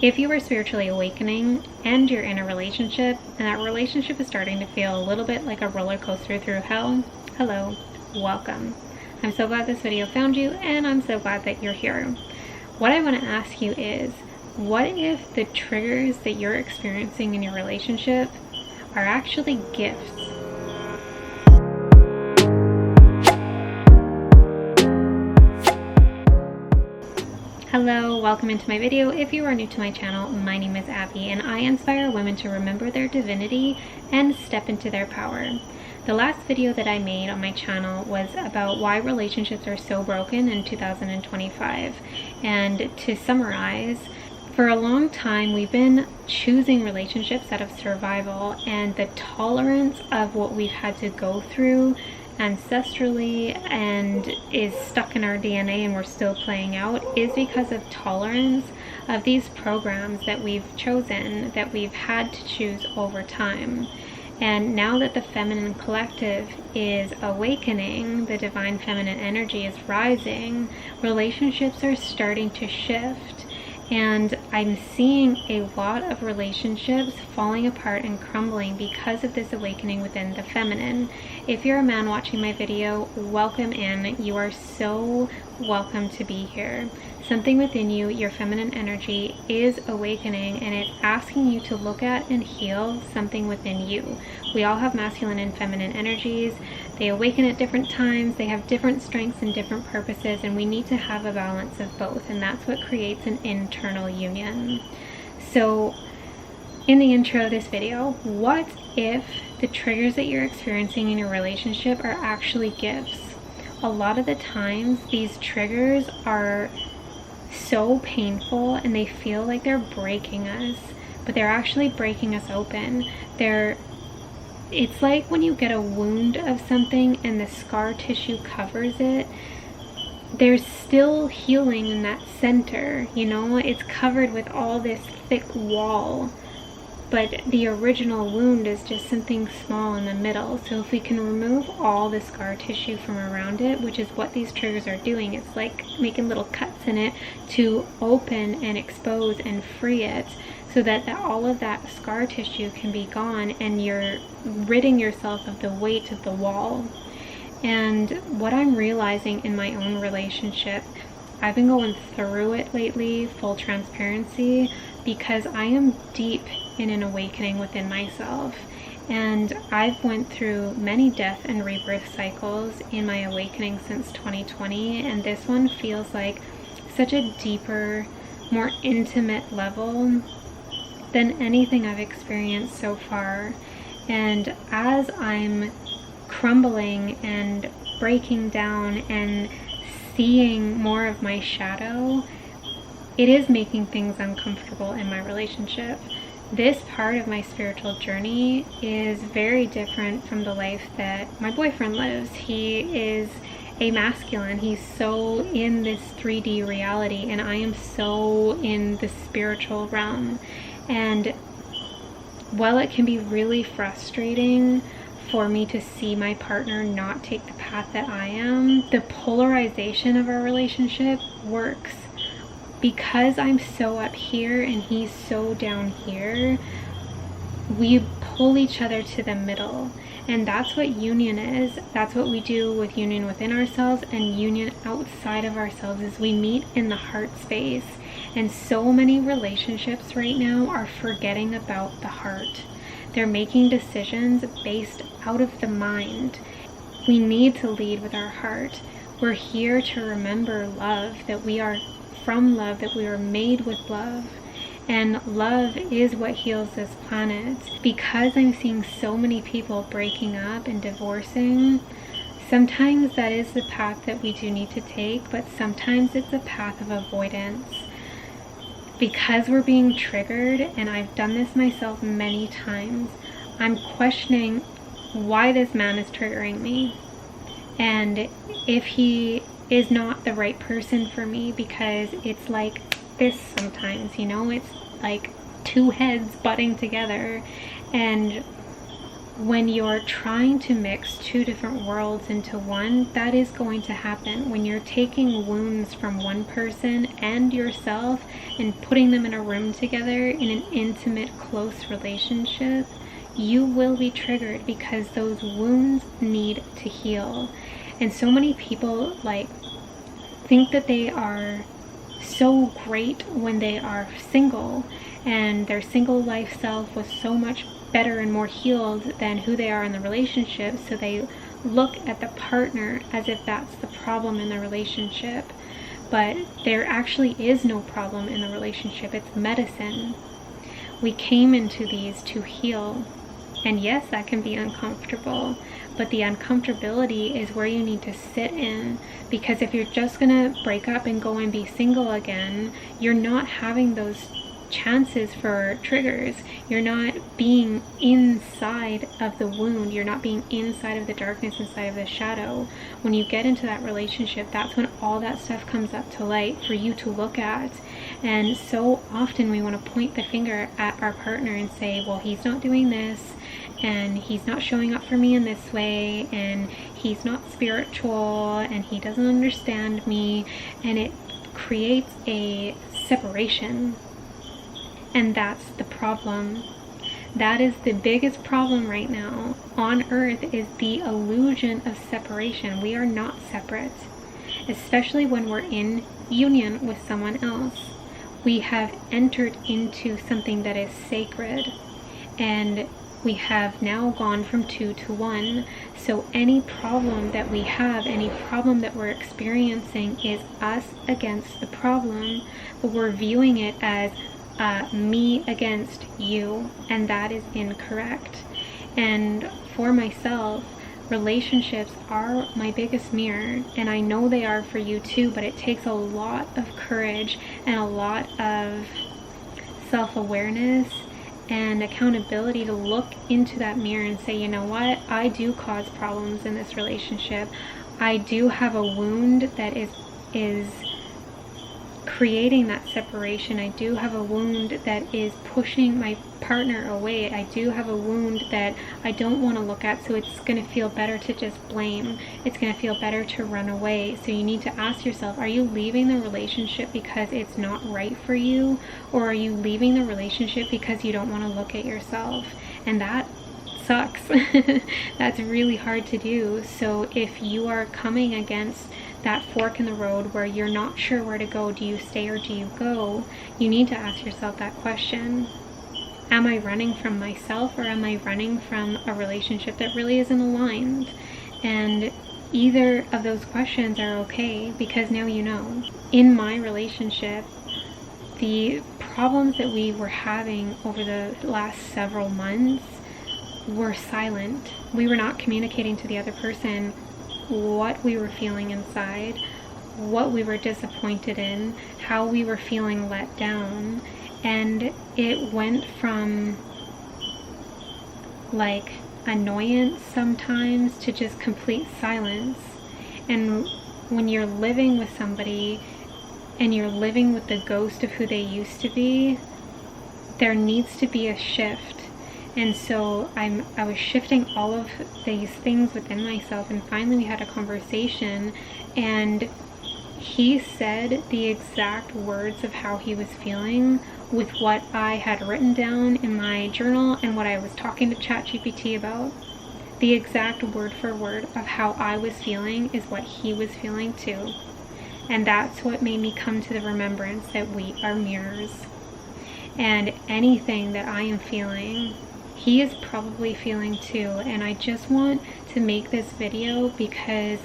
If you are spiritually awakening and you're in a relationship and that relationship is starting to feel a little bit like a roller coaster through hell, hello, welcome. I'm so glad this video found you, and I'm so glad that you're here. What I want to ask you is, what if the triggers that you're experiencing in your relationship are actually gifts? Hello, welcome into my video. If you are new to my channel, my name is Abby and I inspire women to remember their divinity and step into their power. The last video that I made on my channel was about why relationships are so broken in 2025. And to summarize, for a long time we've been choosing relationships out of survival, and the tolerance of what we've had to go through ancestrally and is stuck in our DNA and we're still playing out is because of tolerance of these programs that we've chosen, that we've had to choose over time. And now that the feminine collective is awakening, the divine feminine energy is rising, relationships are starting to shift. And I'm seeing a lot of relationships falling apart and crumbling because of this awakening within the feminine. If you're a man watching my video, welcome in. You are so welcome to be here. Something within you, your feminine energy, is awakening, and it's asking you to look at and heal something within you. We all have masculine and feminine energies. They awaken at different times. They have different strengths and different purposes, and we need to have a balance of both, and that's what creates an internal union. So in the intro of this video, what if the triggers that you're experiencing in your relationship are actually gifts? A lot of the times these triggers are so painful and they feel like they're breaking us, but they're actually breaking us open. It's like when you get a wound of something and the scar tissue covers it, there's still healing in that center, you know? It's covered with all this thick wall, but the original wound is just something small in the middle. So if we can remove all the scar tissue from around it, which is what these triggers are doing, it's like making little cuts in it to open and expose and free it, so that all of that scar tissue can be gone and you're ridding yourself of the weight of the wall. And what I'm realizing in my own relationship, I've been going through it lately, full transparency, because I am deep in an awakening within myself. And I've went through many death and rebirth cycles in my awakening since 2020, and this one feels like such a deeper, more intimate level than anything I've experienced so far. And as I'm crumbling and breaking down and seeing more of my shadow, it is making things uncomfortable in my relationship. This part of my spiritual journey is very different from the life that my boyfriend lives. He is a masculine. He's so in this 3D reality, and I am so in the spiritual realm. And while it can be really frustrating for me to see my partner not take the path that I am, the polarization of our relationship works. Because I'm so up here and he's so down here, we pull each other to the middle. And that's what union is. That's what we do with union within ourselves and union outside of ourselves, is we meet in the heart space. And so many relationships right now are forgetting about the heart. They're making decisions based out of the mind. We need to lead with our heart. We're here to remember love, that we are from love, that we are made with love. And love is what heals this planet. Because I'm seeing so many people breaking up and divorcing, sometimes that is the path that we do need to take, but sometimes it's a path of avoidance. Because we're being triggered, and I've done this myself many times, I'm questioning why this man is triggering me, and if he is not the right person for me, because it's like this sometimes, you know? It's like two heads butting together, and when you're trying to mix two different worlds into one, that is going to happen. When you're taking wounds from one person and yourself and putting them in a room together in an intimate, close relationship, you will be triggered because those wounds need to heal. And so many people think that they are so great when they are single, and their single life self was so much better and more healed than who they are in the relationship, so they look at the partner as if that's the problem in the relationship. But there actually is no problem in the relationship. It's medicine. We came into these to heal, and yes, that can be uncomfortable, but the uncomfortability is where you need to sit in, because if you're just gonna break up and go and be single again, you're not having those chances for triggers. You're not being inside of the wound. You're not being inside of the darkness, inside of the shadow. When you get into that relationship, that's when all that stuff comes up to light for you to look at. And so often we want to point the finger at our partner and say, well, he's not doing this, and he's not showing up for me in this way, and he's not spiritual, and he doesn't understand me, and it creates a separation. And that's the problem. That is the biggest problem right now on earth, is the illusion of separation. We are not separate, especially when we're in union with someone else. We have entered into something that is sacred, and we have now gone from 2 to 1. So any problem that we have, any problem that we're experiencing, is us against the problem, but we're viewing it as me against you, and that is incorrect. And for myself, relationships are my biggest mirror, and I know they are for you too, but it takes a lot of courage and a lot of self-awareness and accountability to look into that mirror and say, you know what, I do cause problems in this relationship. I do have a wound that is creating that separation. I do have a wound that is pushing my partner away. I do have a wound that I don't want to look at, so it's going to feel better to just blame. It's going to feel better to run away. So you need to ask yourself, are you leaving the relationship because it's not right for you, or are you leaving the relationship because you don't want to look at yourself? And that sucks. That's really hard to do. So if you are coming against that fork in the road where you're not sure where to go, do you stay or do you go, you need to ask yourself that question. Am I running from myself, or am I running from a relationship that really isn't aligned? And either of those questions are okay, because now you know. In my relationship, the problems that we were having over the last several months were silent. We were not communicating to the other person what we were feeling inside, what we were disappointed in, how we were feeling let down. And it went from like annoyance sometimes to just complete silence. And when you're living with somebody and you're living with the ghost of who they used to be, there needs to be a shift. And so I was shifting all of these things within myself, and finally we had a conversation, and he said the exact words of how he was feeling with what I had written down in my journal and what I was talking to ChatGPT about. The exact word for word of how I was feeling is what he was feeling too. And that's what made me come to the remembrance that we are mirrors. And anything that I am feeling, he is probably feeling too. And I just want to make this video because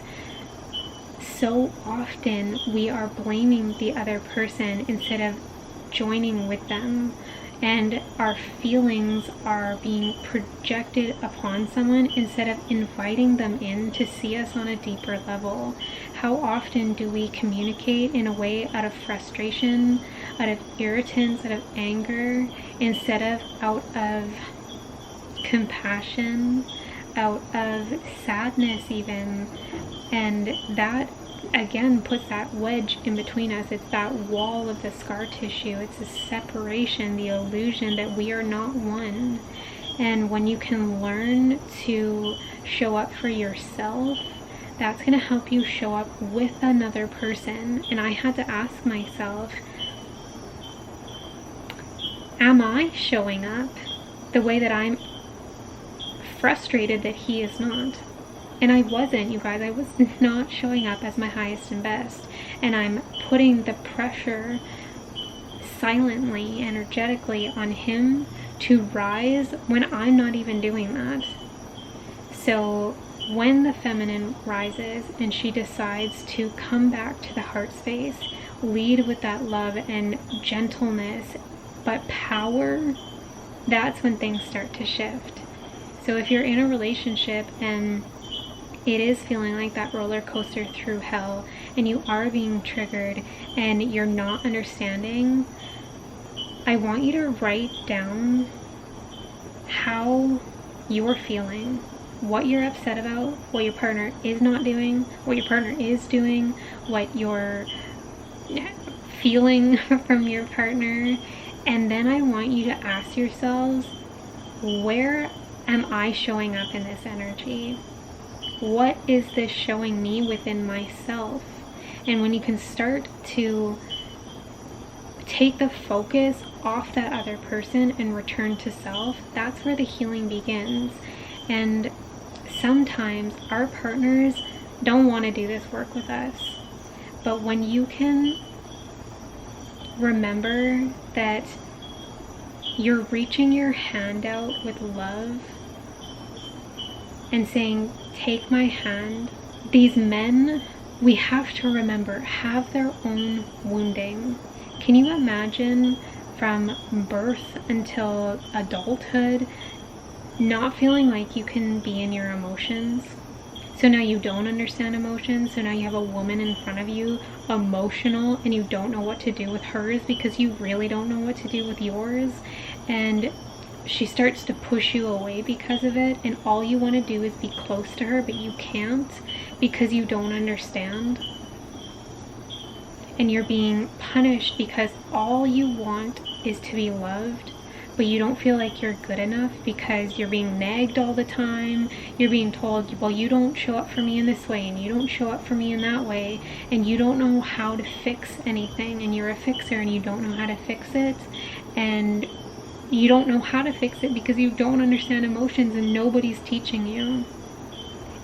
so often we are blaming the other person instead of joining with them, and our feelings are being projected upon someone instead of inviting them in to see us on a deeper level. How often do we communicate in a way out of frustration, out of irritance, out of anger, instead of out of compassion, out of sadness even? And that again puts that wedge in between us. It's that wall of the scar tissue. It's the separation, the illusion that we are not one. And when you can learn to show up for yourself, that's going to help you show up with another person. And I had to ask myself, am I showing up the way that I'm frustrated that he is not? And I wasn't, you guys. I was not showing up as my highest and best. And I'm putting the pressure silently, energetically on him to rise when I'm not even doing that. So when the feminine rises and she decides to come back to the heart space, lead with that love and gentleness, but power, that's when things start to shift. So if you're in a relationship and it is feeling like that roller coaster through hell, and you are being triggered and you're not understanding, I want you to write down how you're feeling, what you're upset about, what your partner is not doing, what your partner is doing, what you're feeling from your partner. And then I want you to ask yourselves, where am I showing up in this energy? What is this showing me within myself? And when you can start to take the focus off that other person and return to self, that's where the healing begins. And sometimes our partners don't want to do this work with us. But when you can remember that you're reaching your hand out with love and saying, take my hand. These men, we have to remember, have their own wounding. Can you imagine from birth until adulthood not feeling like you can be in your emotions? So now you don't understand emotions. So now you have a woman in front of you, emotional, and you don't know what to do with hers because you really don't know what to do with yours. And she starts to push you away because of it, and all you want to do is be close to her, but you can't because you don't understand. And you're being punished because all you want is to be loved, but you don't feel like you're good enough because you're being nagged all the time. You're being told, well, you don't show up for me in this way, and you don't show up for me in that way, and you don't know how to fix anything, and you're a fixer and you don't know how to fix it. And you don't know how to fix it because you don't understand emotions and nobody's teaching you.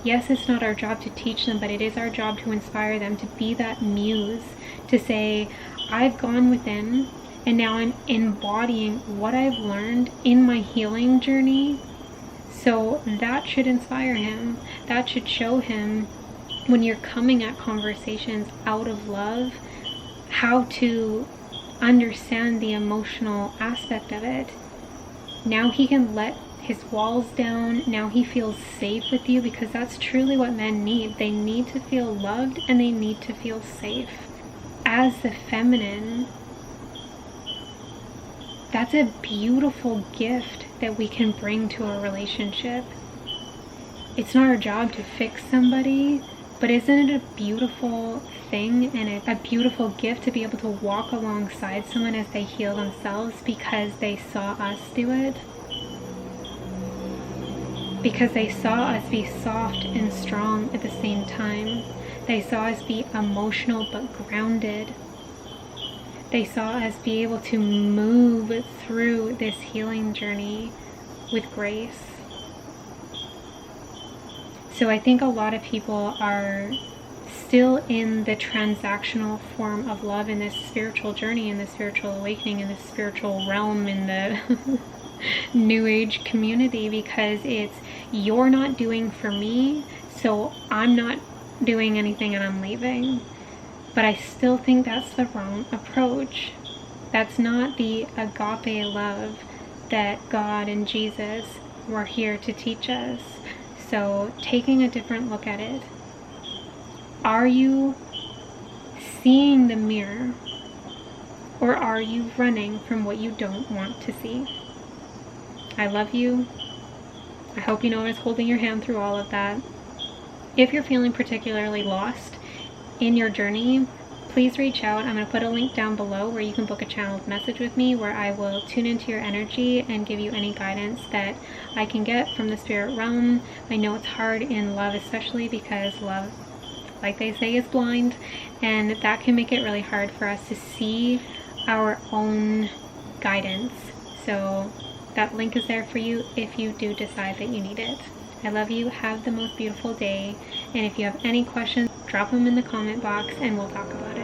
Yes, it's not our job to teach them, but it is our job to inspire them to be that muse, to say, I've gone within and now I'm embodying what I've learned in my healing journey. So that should inspire him. That should show him, when you're coming at conversations out of love, how to understand the emotional aspect of it. Now he can let his walls down. Now he feels safe with you, because that's truly what men need. They need to feel loved and they need to feel safe. As the feminine, that's a beautiful gift that we can bring to a relationship. It's not our job to fix somebody, but isn't it a beautiful thing and a beautiful gift to be able to walk alongside someone as they heal themselves because they saw us do it? Because they saw us be soft and strong at the same time. They saw us be emotional but grounded. They saw us be able to move through this healing journey with grace. So I think a lot of people are still in the transactional form of love, in this spiritual journey, in the spiritual awakening, in the spiritual realm, in the new age community, because it's, you're not doing for me, so I'm not doing anything and I'm leaving. But I still think that's the wrong approach. That's not the agape love that God and Jesus were here to teach us. So taking a different look at it. Are you seeing the mirror, or are you running from what you don't want to see? I love you. I hope you know I was holding your hand through all of that. If you're feeling particularly lost in your journey, please reach out. I'm going to put a link down below where you can book a channeled message with me, where I will tune into your energy and give you any guidance that I can get from the spirit realm. I know it's hard in love, especially because love, like they say, is blind, and that can make it really hard for us to see our own guidance. So that link is there for you if you do decide that you need it. I love you. Have the most beautiful day. And if you have any questions, drop them in the comment box and we'll talk about it.